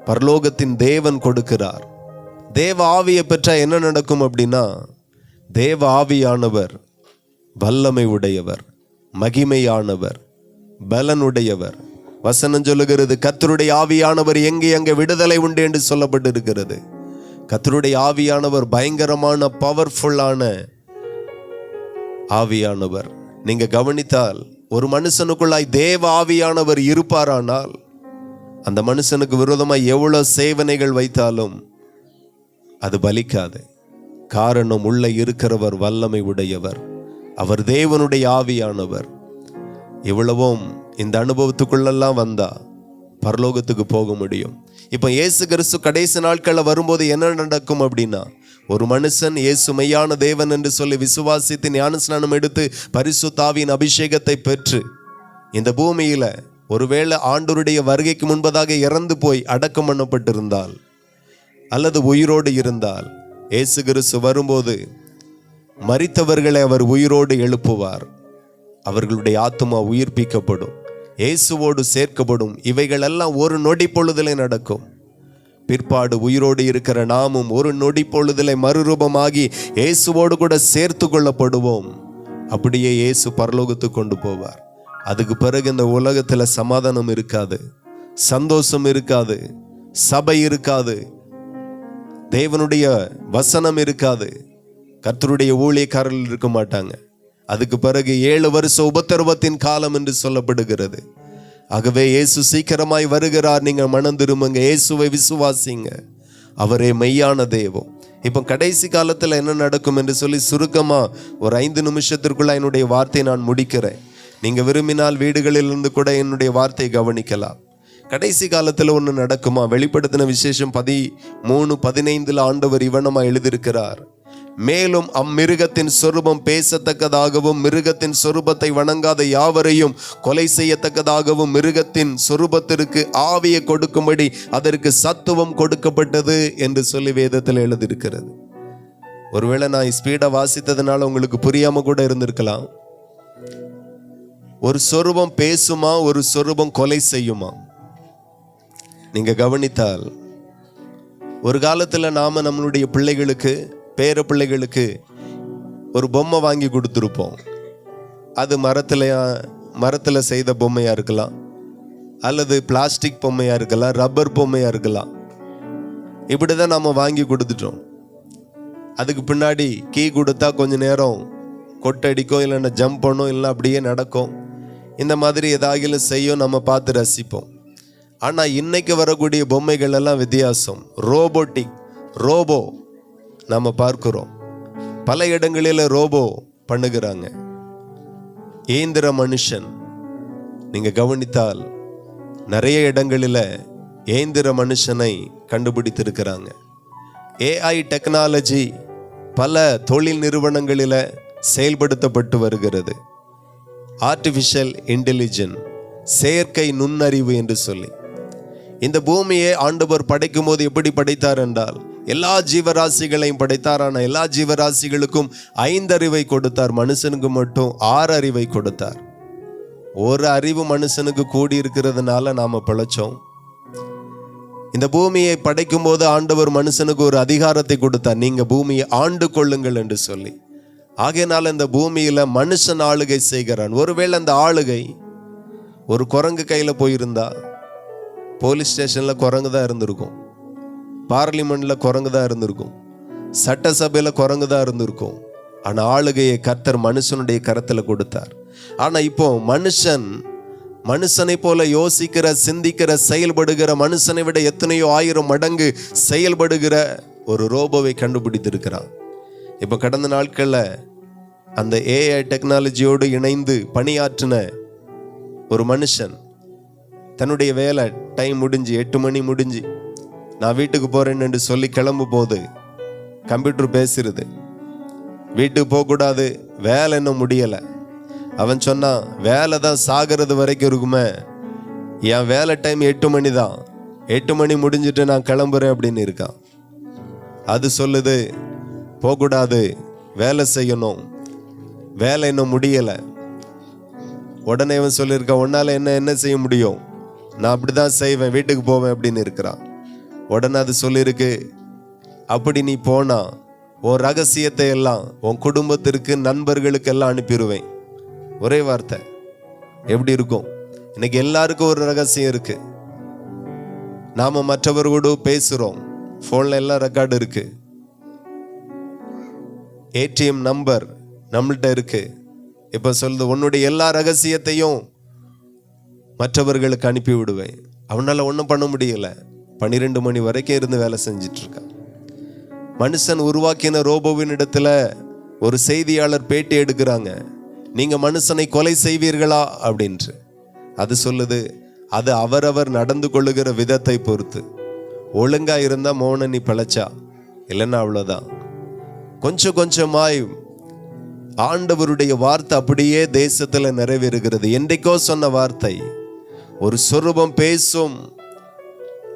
பரலோகத்தின் தேவன் கொடுக்கிறார். தேவ ஆவியை பெற்ற என்ன நடக்கும் அப்படின்னா, தேவ ஆவியானவர் வல்லமை உடையவர், மகிமையானவர், பலனுடையவர். வசனம் சொல்லுகிறது, கர்த்தருடைய ஆவியானவர் எங்கே அங்கே விடுதலை உண்டு என்று சொல்லப்பட்டிருக்கிறது. கர்த்தருடைய ஆவியானவர் பயங்கரமான பவர்ஃபுல்லான ஆவியானவர். நீங்க கவனித்தால், ஒரு மனுஷனுக்குள்ளாய் தேவ ஆவியானவர் இருப்பாரானால் அந்த மனுஷனுக்கு விரோதமாய் எவ்வளவு சேவனைகள் வைத்தாலும் அது பலிக்காது. காரணம், உள்ள இருக்கிறவர் வல்லமை உடையவர், அவர் தேவனுடைய ஆவியானவர். இவ்வளவும் இந்த அனுபவத்துக்குள்ளெல்லாம் வந்தா பரலோகத்துக்கு போக முடியும். இப்போ இயேசு கிறிஸ்து கடைசி நாட்களில் வரும்போது என்ன நடக்கும் அப்படின்னா, ஒரு மனுஷன் இயேசு மெய்யான தேவன் என்று சொல்லி விசுவாசித்து ஞானஸ்நானம் எடுத்து பரிசுத்த ஆவியின் அபிஷேகத்தை பெற்று இந்த பூமியில ஒருவேளை ஆண்டவருடைய வருகைக்கு முன்பதாக இறந்து போய் அடக்கம் பண்ணப்பட்டிருந்தால் அல்லது உயிரோடு இருந்தால், இயேசு கிறிஸ்து வரும்போது மரித்தவர்களை அவர் உயிரோடு எழுப்புவார். அவர்களுடைய ஆத்துமா உயிர்ப்பிக்கப்படும், இயேசுவோடு சேர்க்கப்படும். இவைகள் எல்லாம் ஒரு நொடி பொழுதிலே நடக்கும். பிற்பாடு உயிரோடு இருக்கிற நாமும் ஒரு நொடி பொழுதிலே மறுரூபமாகி இயேசுவோடு கூட சேர்த்து கொள்ளப்படுவோம். அப்படியே இயேசு பரலோகத்துக்கு கொண்டு போவார். அதுக்கு பிறகு இந்த உலகத்துல சமாதானம் இருக்காது, சந்தோஷம் இருக்காது, சபை இருக்காது, தேவனுடைய வசனம் இருக்காது, கர்த்தருடைய ஊழியக்காரர்கள் இருக்க மாட்டாங்க. அதுக்கு பிறகு 7 வருஷ உபத்திரவத்தின் காலம் என்று சொல்லப்படுகிறது. ஆகவே இயேசு சீக்கிரமாய் வருகிறார். நீங்க மனம் திரும்புங்க, இயேசுவை விசுவாசிங்க, அவரே மெய்யான தெய்வம். இப்போ கடைசி காலத்தில் என்ன நடக்கும் என்று சொல்லி சுருக்கமா ஒரு 5 நிமிஷத்திற்குள்ள என்னுடைய வார்த்தையை நான் முடிக்கிறேன். நீங்க விரும்பினால் வீடுகளிலிருந்து கூட என்னுடைய வார்த்தையை கவனிக்கலாம். கடைசி காலத்தில் ஒன்று நடக்குமா? வெளிப்படுத்தின விசேஷம் 13:15 ஆண்டவர் இவனமா எழுதியிருக்கிறார், மேலும் அம்மிருகத்தின் சொரூபம் பேசத்தக்கதாகவும் மிருகத்தின் சொரூபத்தை வணங்காத யாவரையும் கொலை செய்யத்தக்கதாகவும் மிருகத்தின் சொரூபத்திற்கு ஆவியை கொடுக்கும்படி அதற்கு சத்துவம் கொடுக்கப்பட்டது என்று சொல்லி வேதத்தில் எழுதியிருக்கிறது. ஒருவேளை நான் ஸ்பீடா வாசித்ததுனால உங்களுக்கு புரியாம கூட இருந்திருக்கலாம். ஒரு சொரூபம் பேசுமா, ஒரு சொரூபம் கொலை செய்யுமா? நீங்க கவனித்தால், ஒரு காலத்துல நாம நம்மளுடைய பிள்ளைகளுக்கு, பேர பிள்ளைகளுக்கு ஒரு பொம்மை வாங்கி கொடுத்துருப்போம். அது மரத்தில் செய்த பொம்மையா இருக்கலாம், அல்லது பிளாஸ்டிக் பொம்மையா இருக்கலாம், ரப்பர் பொம்மையா இருக்கலாம். இப்படிதான் நாம வாங்கி கொடுத்துட்டோம். அதுக்கு பின்னாடி கீ கொடுத்தா கொஞ்ச நேரம் கொட்டடிக்கும், இல்லைன்னா ஜம்ப் பண்ணும், இல்லைன்னா அப்படியே நடக்கும். இந்த மாதிரி ஏதாகிலும் செய்யும், நம்ம பார்த்து ரசிப்போம். ஆனால் இன்னைக்கு வரக்கூடிய பொம்மைகள் எல்லாம் வித்தியாசம். ரோபோ நம்ம பார்க்கிறோம். பல இடங்களில் ரோபோ பண்ணுகிறாங்க. இயந்திர மனுஷன், நீங்க கவனித்தால் நிறைய இடங்களில் இயந்திர மனுஷனை கண்டுபிடித்திருக்கிறாங்க. AI டெக்னாலஜி பல தொழில் நிறுவனங்களில் செயல்படுத்தப்பட்டு வருகிறது. ஆர்டிஃபிஷியல் இன்டெலிஜென்ஸ், செயற்கை நுண்ணறிவு என்று சொல்லி இந்த பூமியை ஆண்டவர் படைக்கும் போது எப்படி படைத்தார் என்றால், எல்லா ஜீவராசிகளையும் படைத்தார். ஆனால் எல்லா ஜீவராசிகளுக்கும் 5 அறிவை கொடுத்தார், மனுஷனுக்கு மட்டும் 6 அறிவை கொடுத்தார். ஒரு அறிவு மனுஷனுக்கு கூடி இருக்கிறதுனால நாம பிழைச்சோம். இந்த பூமியை படைக்கும் போது ஆண்டவர் மனுஷனுக்கு ஒரு அதிகாரத்தை கொடுத்தார், நீங்க பூமியை ஆண்டு கொள்ளுங்கள் என்று சொல்லி. ஆகையினால இந்த பூமியில மனுஷன் ஆளுகை செய்கிறான். ஒருவேளை அந்த ஆளுகை ஒரு குரங்கு கையில போயிருந்தா, போலீஸ் ஸ்டேஷன்ல குரங்கு தான் இருந்திருக்கும், பார்லிமெண்ட்ல குரங்கு தான் இருந்திருக்கும், சட்டசபையில குரங்கு தான் இருந்திருக்கும். ஆனா ஆளுகையை கர்த்தர் மனுஷனுடைய கரத்துல கொடுத்தார். ஆனா இப்போ மனுஷனை போல யோசிக்கிற, சிந்திக்கிற, செயல்படுகிற, மனுஷனை விட எத்தனையோ 1000 மடங்கு செயல்படுகிற ஒரு ரோபோவை கண்டுபிடித்திருக்கிறான். இப்போ கடந்த நாட்களில் அந்த AI டெக்னாலஜியோடு இணைந்து பணியாற்றின ஒரு மனுஷன் தன்னுடைய வேலை டைம் முடிஞ்சு 8 மணி முடிஞ்சு நான் வீட்டுக்கு போறேன்னு என்று சொல்லி கிளம்பும் போது கம்ப்யூட்டர் பேசுறது, வீட்டுக்கு போகக்கூடாது, வேலை இன்னும் முடியலை. அவன் சொன்னான், வேலை தான் சாகிறது வரைக்கும் இருக்குமே, என் வேலை டைம் 8 மணி தான், 8 மணி முடிஞ்சிட்டு நான் கிளம்புறேன் அப்படின்னு இருக்கான். அது சொல்லுது போகக்கூடாது, வேலை செய்யணும், வேலை இன்னும் முடியலை. உடனே அவன் சொல்லியிருக்கான், உன்னால என்ன செய்ய முடியும், நான் அப்படிதான் செய்வேன், வீட்டுக்கு போவேன் அப்படின்னு இருக்கிறான். உடனே அது சொல்லியிருக்கு, அப்படி நீ போனா உன் ரகசியத்தை எல்லாம் உன் குடும்பத்திற்கு நண்பர்களுக்கு எல்லாம் அனுப்பிடுவேன். ஒரே வார்த்தை. எப்படி இருக்கும்? இன்னைக்கு எல்லாருக்கும் ஒரு ரகசியம் இருக்கு. நாம மற்றவர்களோடு பேசுறோம், போன்ல எல்லாம் ரெக்கார்டு இருக்கு, ஏடிஎம் நம்பர் நம்மள்கிட்ட இருக்கு. இப்ப சொல்லுது, உன்னுடைய எல்லா ரகசியத்தையும் மற்றவர்களுக்கு அனுப்பி விடுவேன். அவனால ஒன்றும் பண்ண முடியல. 12 மணி வரைக்கும் இருந்து வேலை செஞ்சிட்டு இருக்கான். மனுஷன் உருவாக்கின ரோபோவின் இடத்துல ஒரு செய்தியாளர் பேட்டி எடுக்கிறாங்க, நீங்க மனுஷனை கொலை செய்வீர்களா அப்படின்று. அது சொல்லுது, அது அவரவர் நடந்து கொள்ளுகிற விதத்தை பொறுத்து. ஒழுங்கா இருந்தா மோன நீ பிழைச்சா, இல்லைன்னா அவ்வளவுதான். கொஞ்சம் கொஞ்சமாய் ஆண்டவருடைய வார்த்தை அப்படியே தேசத்துல நிறைவேறுகிறது. என்றைக்கோ சொன்ன வார்த்தை ஒரு சொரூபம் பேசும்,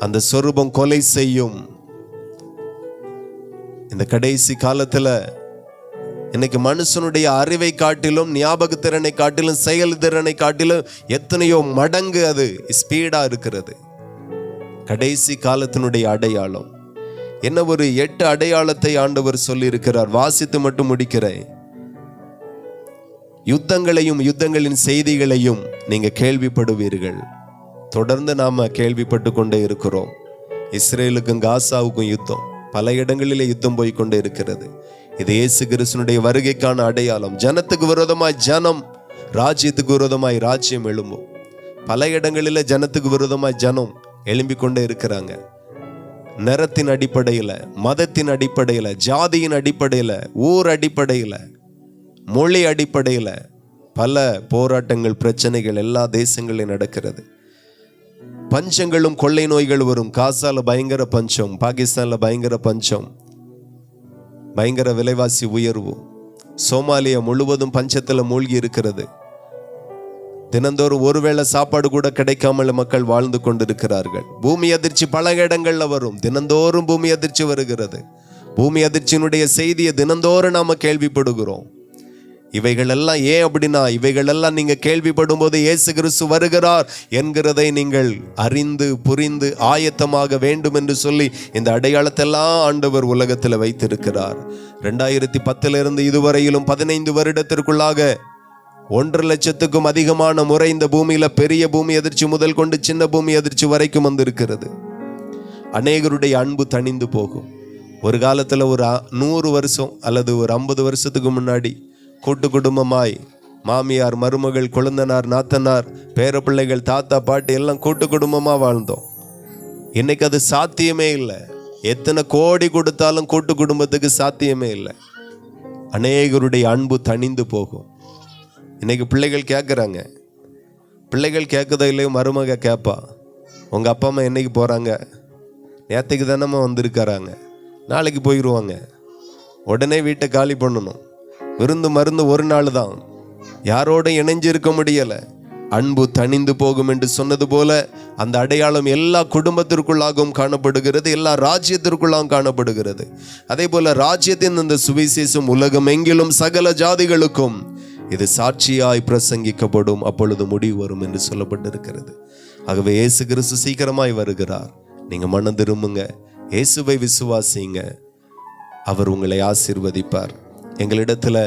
அந்த சொரூபம் கொலை செய்யும். இந்த கடைசி காலத்துல இன்னைக்கு மனுஷனுடைய அறிவை காட்டிலும், ஞாபக திறனை காட்டிலும், செயல் திறனை காட்டிலும் எத்தனையோ மடங்கு அது ஸ்பீடா இருக்கிறது. கடைசி காலத்தினுடைய அடையாளம் என்ன? ஒரு 8 அடையாளத்தை ஆண்டவர் சொல்லி இருக்கிறார். வாசித்து மட்டும் முடிக்கிறேன். யுத்தங்களையும் யுத்தங்களின் செய்திகளையும் நீங்க கேள்விப்படுவீர்கள். தொடர்ந்து நாம கேள்விப்பட்டு கொண்டே இருக்கிறோம். இஸ்ரேலுக்கும் காசாவுக்கும் யுத்தம், பல இடங்களிலே யுத்தம் போய்கொண்டே இருக்கிறது. இது இயேசு கிறிஸ்துவினுடைய வருகைக்கான அடையாளம். ஜனத்துக்கு விரோதமாய் ஜனம், ராஜ்யத்துக்கு விரோதமாய் ராஜ்யம் எழும்பும். பல இடங்களில ஜனத்துக்கு விரோதமாய் ஜனம் எழும்பிக் கொண்டே இருக்கிறாங்க. நிறத்தின் அடிப்படையில, மதத்தின் அடிப்படையில, ஜாதியின் அடிப்படையில, ஊர் அடிப்படையில, மொழி அடிப்படையில பல போராட்டங்கள், பிரச்சனைகள் எல்லா தேசங்களிலும் நடக்கிறது. பஞ்சங்களும் கொள்ளை நோய்கள் வரும். காசால பயங்கர பஞ்சம், பாகிஸ்தான்ல பயங்கர பஞ்சம், பயங்கர விலைவாசி உயர்வு. சோமாலியா முழுவதும் பஞ்சத்துல மூழ்கி இருக்கிறது. தினந்தோறும் ஒருவேளை சாப்பாடு கூட கிடைக்காமல் மக்கள் வாழ்ந்து கொண்டிருக்கிறார்கள். பூமி அதிர்ச்சி பல இடங்கள்ல வரும். தினந்தோறும் பூமி அதிர்ச்சி வருகிறது. பூமி அதிர்ச்சியினுடைய செய்தியை தினந்தோறும் நாம கேள்விப்படுகிறோம். இவைகள் எல்லாம் ஏன் அப்படின்னா, இவைகள் எல்லாம் நீங்க கேள்விப்படும் போது இயேசு கிறிஸ்து வருகிறார் என்கிறதை நீங்கள் அறிந்து புரிந்து ஆயத்தமாக வேண்டும் என்று சொல்லி இந்த அடையாளத்தை எல்லாம் ஆண்டவர் உலகத்தில் வைத்திருக்கிறார். 2010 இருந்து இதுவரையிலும் 15 வருடத்திற்குள்ளாக 1.5 லட்சத்துக்கும் அதிகமான முறை இந்த பூமியில பெரிய பூமி அதிர்ச்சி முதல் கொண்டு சின்ன பூமி அதிர்ச்சி வரைக்கும் வந்திருக்கிறது. அநேகருடைய அன்பு தணிந்து போகும். ஒரு காலத்துல ஒரு 100 வருஷம் அல்லது ஒரு 50 வருஷத்துக்கு முன்னாடி கூட்டு குடும்பமாய் மாமியார், மருமகள், குழந்தனார், நாத்தனார், பேரப்பிள்ளைகள், தாத்தா, பாட்டி எல்லாம் கூட்டு குடும்பமா வாழ்ந்தோம். இன்னைக்கு அது சாத்தியமே இல்லை. எத்தனை கோடி கொடுத்தாலும் கூட்டு குடும்பத்துக்கு சாத்தியமே இல்லை. அநேகருடைய அன்பு தணிந்து போகும். இன்னைக்கு பிள்ளைகள் கேட்குறாங்க. பிள்ளைகள் கேட்குதோ இல்லையோ மருமக கேட்பா, உங்கள் அப்பா அம்மா என்னைக்கு போகிறாங்க? நேற்றுக்கு தானம்மா வந்திருக்காராங்க, நாளைக்கு போயிடுவாங்க. உடனே வீட்டை காலி பண்ணணும். விருந்து மருந்து ஒரு நாள் தான், யாரோட இணைஞ்சு இருக்க முடியலை. அன்பு தணிந்து போகும் என்று சொன்னது போல அந்த அடையாளம் எல்லா குடும்பத்திற்குள்ளாகவும் காணப்படுகிறது, எல்லா ராஜ்யத்திற்குள்ளாகவும் காணப்படுகிறது. அதே போல ராஜ்யத்தின் அந்த சுவிசேஷம் உலகம் எங்கிலும் சகல ஜாதிகளுக்கும் இது சாட்சியாய் பிரசங்கிக்கப்படும், அப்பொழுது முடிவு வரும் என்று சொல்லப்பட்டிருக்கிறது. ஆகவே இயேசு கிறிஸ்து சீக்கிரமாய் வருகிறார். நீங்க மனம் திரும்புங்க, இயேசுவை விசுவாசிங்க, அவர் உங்களை ஆசீர்வதிப்பார். எங்களிடத்துல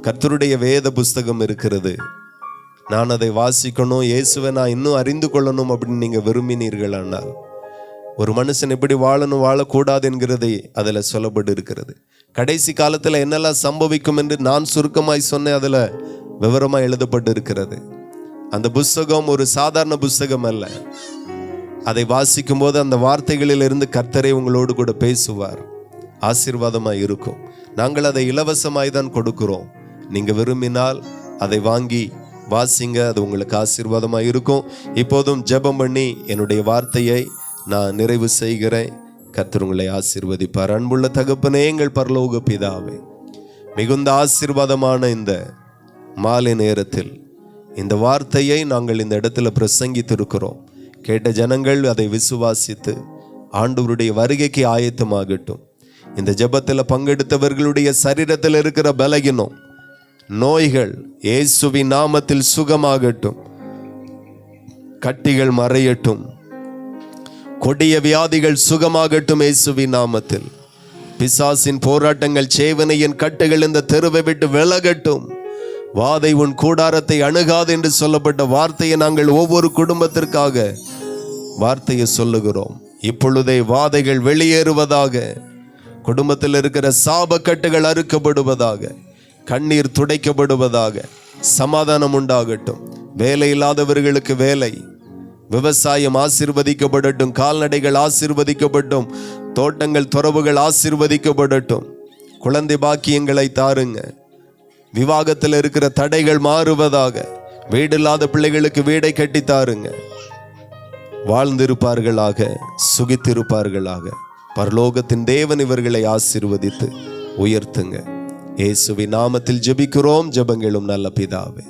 கர்த்தருடைய வேத புஸ்தகம் இருக்கிறது. நான் அதை வாசிக்கணும், இயேசுவை நான் இன்னும் அறிந்து கொள்ளணும் அப்படின்னு நீங்க விரும்பினீர்களானால், ஒரு மனுஷன் எப்படி வாழணும் வாழக்கூடாது என்கிறதை அதில் சொல்லப்பட்டு இருக்கிறது. கடைசி காலத்தில் என்னெல்லாம் சம்பவிக்கும் என்று நான் சுருக்கமாய் சொன்னேன், அதில் விவரமாக எழுதப்பட்டு இருக்கிறது. அந்த புஸ்தகம் ஒரு சாதாரண புஸ்தகம் அல்ல. அதை வாசிக்கும் போது அந்த வார்த்தைகளில் இருந்து கர்த்தரே உங்களோடு கூட பேசுவார். ஆசீர்வாதமாய் இருக்கும். நாங்கள் அதை இலவசமாய் தான் கொடுக்கிறோம். நீங்க விரும்பினால் அதை வாங்கி வாசிங்க, அது உங்களுக்கு ஆசீர்வாதமாக இருக்கும். இப்போதும் ஜெபம் பண்ணி என்னுடைய வார்த்தையை நான் நிறைவு செய்கிறேன். கர்த்தர் உங்களை ஆசீர்வதிப்பார். அன்புள்ள தகப்பனே, எங்கள் பரலோக பிதாவே, மிகுந்த ஆசீர்வாதமான இந்த மாலை நேரத்தில் இந்த வார்த்தையை நாங்கள் இந்த இடத்துல பிரசங்கித்திருக்கிறோம். கேட்ட ஜனங்கள் அதை விசுவாசித்து ஆண்டவருடைய வருகைக்கு ஆயத்தமாகட்டும். இந்த ஜெபத்தில் பங்கெடுத்தவர்களுடைய சரீரத்தில் இருக்கிற பலகீனம், நோய்கள் இயேசுவின் நாமத்தில் சுகமாகட்டும். கட்டிகள் மறையட்டும். கொடிய வியாதிகள் சுகமாகட்டும் இயேசுவின் நாமத்தில். பிசாசின் போராட்டங்கள், சேவனையின் கட்டுகள் இந்த தெருவை விட்டு விலகட்டும். வாதை உன் கூடாரத்தை அணுகாது என்று சொல்லப்பட்ட வார்த்தையை நாங்கள் ஒவ்வொரு குடும்பத்திற்காக வார்த்தையை சொல்லுகிறோம். இப்பொழுதே வாதைகள் வெளியேறுவதாக. குடும்பத்தில் இருக்கிற சாபக்கட்டுகள் அறுக்கப்படுவதாக. கண்ணீர் துடைக்கப்படுவதாக. சமாதானம் உண்டாகட்டும். வேலை இல்லாதவர்களுக்கு வேலை, விவசாயம் ஆசீர்வதிக்கப்படட்டும். கால்நடைகள் ஆசீர்வதிக்கப்பட்டும். தோட்டங்கள், துறவுகள் ஆசீர்வதிக்கப்படட்டும். குழந்தை பாக்கியங்களை தாருங்க. விவாகத்தில் இருக்கிற தடைகள் மாறுவதாக. வீடு இல்லாத பிள்ளைகளுக்கு வீடை கட்டி தாருங்க. வாழ்ந்திருப்பார்களாக, சுகித்திருப்பார்களாக. பரலோகத்தின் தேவன் இவர்களை ஆசீர்வதித்து உயர்த்துங்க. இயேசுவின் நாமத்தில் ஜெபிக்கிறோம். ஜெபங்களும் நல்ல பிதாவே,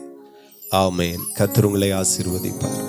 ஆமேன். கர்த்தர் உங்களை ஆசீர்வதிப்பார்.